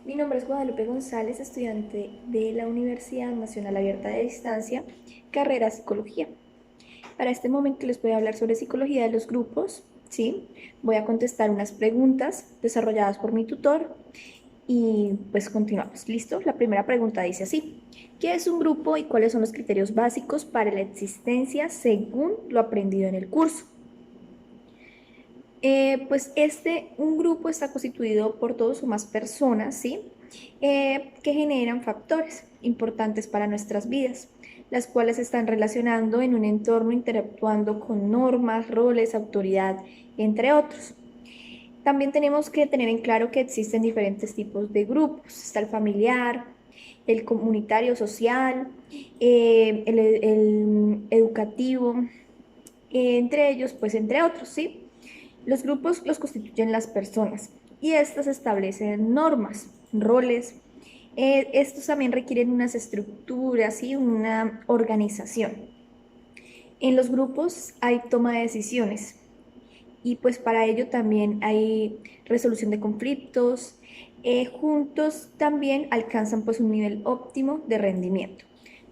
Mi nombre es Guadalupe González, estudiante de la Universidad Nacional Abierta de Distancia, carrera Psicología. Para este momento les voy a hablar sobre psicología de los grupos, ¿sí? Voy a contestar unas preguntas desarrolladas por mi tutor y pues continuamos. ¿Listo? La primera pregunta dice así: ¿qué es un grupo y cuáles son los criterios básicos para la existencia según lo aprendido en el curso? Un grupo está constituido por dos o más personas, ¿sí? Que generan factores importantes para nuestras vidas, las cuales se están relacionando en un entorno, interactuando con normas, roles, autoridad, entre otros. También tenemos que tener en claro que existen diferentes tipos de grupos. Está el familiar, el comunitario social, el educativo, entre ellos, pues entre otros, ¿sí? Los grupos los constituyen las personas y estas establecen normas, roles. Estos también requieren unas estructuras y una organización. En los grupos hay toma de decisiones y pues para ello también hay resolución de conflictos. Juntos también alcanzan pues un nivel óptimo de rendimiento.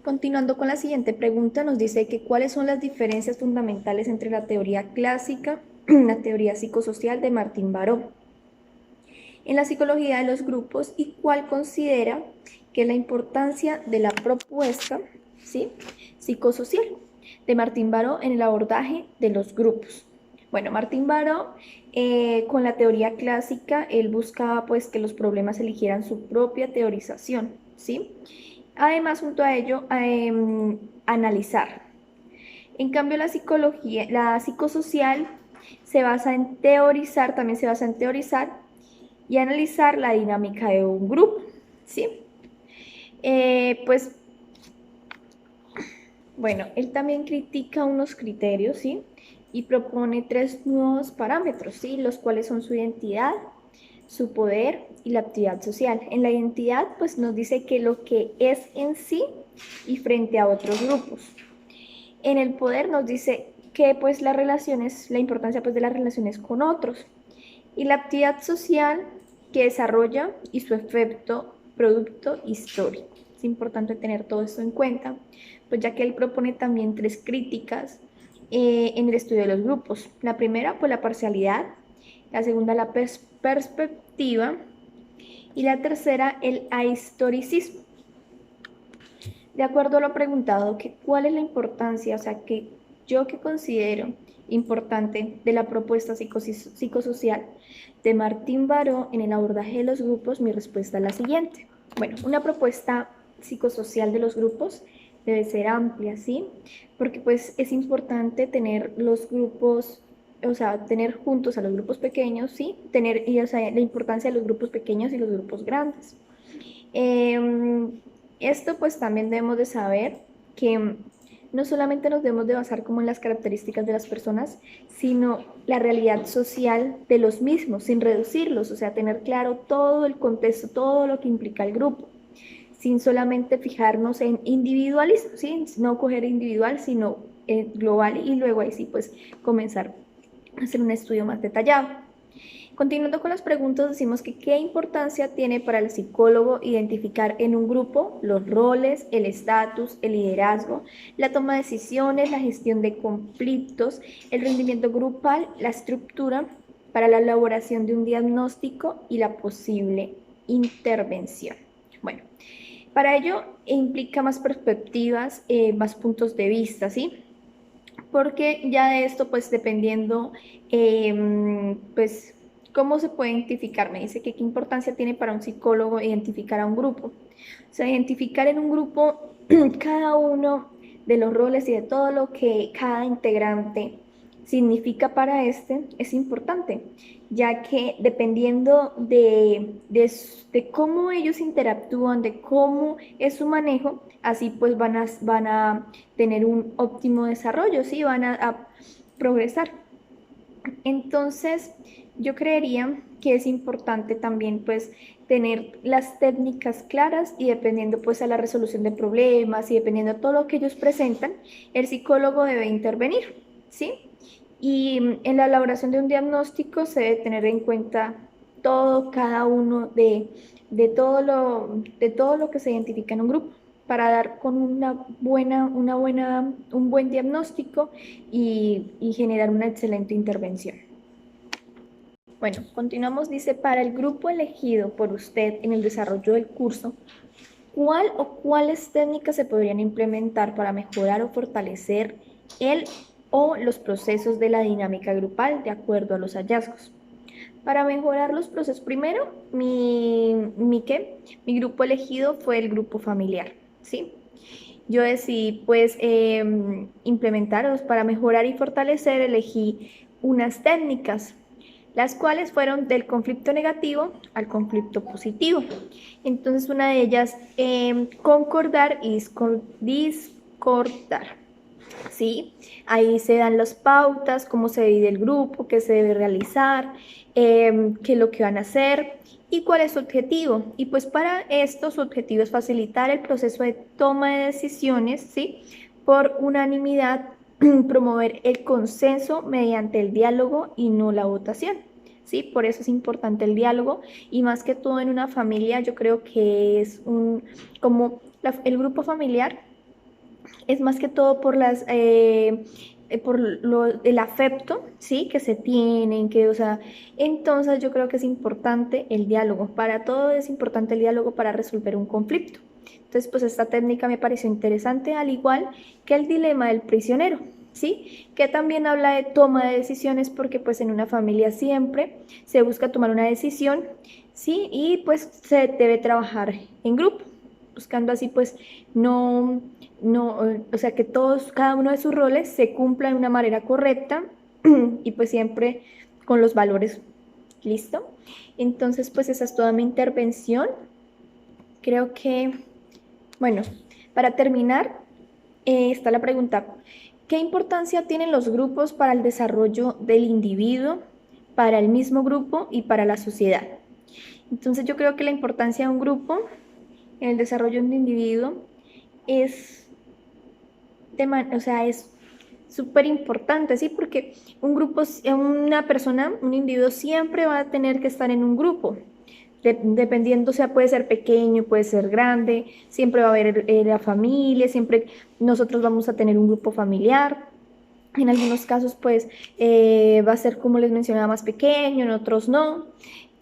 Continuando con la siguiente pregunta, nos dice que cuáles son las diferencias fundamentales entre la teoría clásica y la teoría psicosocial de Martín Baró en la psicología de los grupos y cuál considera que es la importancia de la propuesta, ¿sí?, psicosocial de Martín Baró en el abordaje de los grupos. Bueno, Martín Baró, con la teoría clásica, él buscaba pues que los problemas eligieran su propia teorización, ¿sí? Además, junto a ello, analizar. En cambio, la psicología, la psicosocial se basa en teorizar, también se basa en teorizar y analizar la dinámica de un grupo, ¿sí? Pues, bueno, él también critica unos criterios, ¿sí? Y propone tres nuevos parámetros, ¿sí? Los cuales son su identidad, su poder y la actividad social. En la identidad, pues nos dice que lo que es en sí y frente a otros grupos. En el poder nos dice que pues las relaciones, la importancia pues de las relaciones con otros. Y la actividad social que desarrolla y su efecto producto histórico. Es importante tener todo esto en cuenta, pues ya que él propone también tres críticas en el estudio de los grupos. La primera, pues la parcialidad, la segunda, la perspectiva y la tercera, el ahistoricismo. De acuerdo a lo preguntado, que ¿cuál es la importancia? O sea, que yo que considero importante de la propuesta psicosocial de Martín Baró en el abordaje de los grupos, mi respuesta es la siguiente. Bueno, una propuesta psicosocial de los grupos debe ser amplia, ¿sí? Porque pues es importante tener los grupos, o sea, tener juntos a los grupos pequeños, ¿sí? Tener, y, o sea, la importancia de los grupos pequeños y los grupos grandes. Esto pues también debemos de saber que no solamente nos debemos de basar como en las características de las personas, sino la realidad social de los mismos, sin reducirlos, o sea, tener claro todo el contexto, todo lo que implica el grupo, sin solamente fijarnos en individualismo, ¿sí? No coger individual, sino global y luego ahí sí pues comenzar a hacer un estudio más detallado. Continuando con las preguntas, decimos que qué importancia tiene para el psicólogo identificar en un grupo los roles, el estatus, el liderazgo, la toma de decisiones, la gestión de conflictos, el rendimiento grupal, la estructura para la elaboración de un diagnóstico y la posible intervención. Bueno, para ello implica más perspectivas, más puntos de vista, ¿sí? Porque ya de esto, pues dependiendo, pues, ¿cómo se puede identificar? Me dice que qué importancia tiene para un psicólogo identificar a un grupo. O sea, identificar en un grupo cada uno de los roles y de todo lo que cada integrante significa para este es importante, ya que dependiendo de cómo ellos interactúan, de cómo es su manejo, así pues van a tener un óptimo desarrollo, ¿sí? Van a progresar. Entonces, yo creería que es importante también pues tener las técnicas claras y dependiendo pues a la resolución de problemas y dependiendo de todo lo que ellos presentan, el psicólogo debe intervenir, ¿sí? Y en la elaboración de un diagnóstico se debe tener en cuenta cada uno de todo lo que se identifica en un grupo para dar con un buen diagnóstico y generar una excelente intervención. Bueno, continuamos, dice, para el grupo elegido por usted en el desarrollo del curso, ¿cuál o cuáles técnicas se podrían implementar para mejorar o fortalecer el o los procesos de la dinámica grupal de acuerdo a los hallazgos? Para mejorar los procesos, primero, mi grupo elegido fue el grupo familiar, ¿sí? Yo decidí, pues, implementar, para mejorar y fortalecer, elegí unas técnicas, las cuales fueron del conflicto negativo al conflicto positivo. Entonces, una de ellas, concordar y discordar. ¿Sí? Ahí se dan las pautas, cómo se divide el grupo, qué se debe realizar, qué es lo que van a hacer y cuál es su objetivo. Y pues para esto su objetivo es facilitar el proceso de toma de decisiones, ¿sí? Por unanimidad, promover el consenso mediante el diálogo y no la votación. ¿Sí? Por eso es importante el diálogo y más que todo en una familia yo creo que es el grupo familiar es más que todo por el afecto, ¿sí? Que se tienen, o sea, entonces yo creo que es importante el diálogo, para todo es importante el diálogo para resolver un conflicto. Entonces, pues esta técnica me pareció interesante, al igual que el dilema del prisionero, ¿sí? Que también habla de toma de decisiones, porque pues en una familia siempre se busca tomar una decisión, ¿sí? Y pues se debe trabajar en grupo, buscando así pues o sea, que cada uno de sus roles se cumpla de una manera correcta y pues siempre con los valores. ¿Listo? Entonces, pues esa es toda mi intervención. Creo que, bueno, para terminar, está la pregunta, ¿qué importancia tienen los grupos para el desarrollo del individuo, para el mismo grupo y para la sociedad? Entonces, yo creo que la importancia de un grupo en el desarrollo de un individuo es es súper importante, ¿sí? Porque un grupo, una persona, un individuo siempre va a tener que estar en un grupo, dependiendo, o sea, puede ser pequeño, puede ser grande, siempre va a haber la familia, siempre nosotros vamos a tener un grupo familiar. En algunos casos, pues, va a ser, como les mencionaba, más pequeño, en otros no.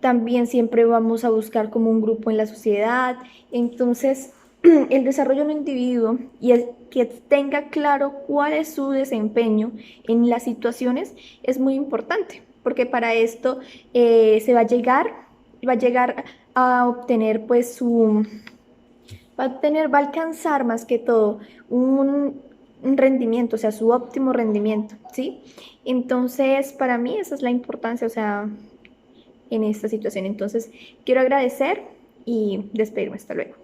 También siempre vamos a buscar como un grupo en la sociedad. Entonces, el desarrollo de un individuo y el que tenga claro cuál es su desempeño en las situaciones es muy importante, porque para esto se va a llegar a obtener pues va a alcanzar más que todo un rendimiento, o sea, su óptimo rendimiento, ¿sí? Entonces, para mí esa es la importancia, o sea, en esta situación. Entonces, quiero agradecer y despedirme. Hasta luego.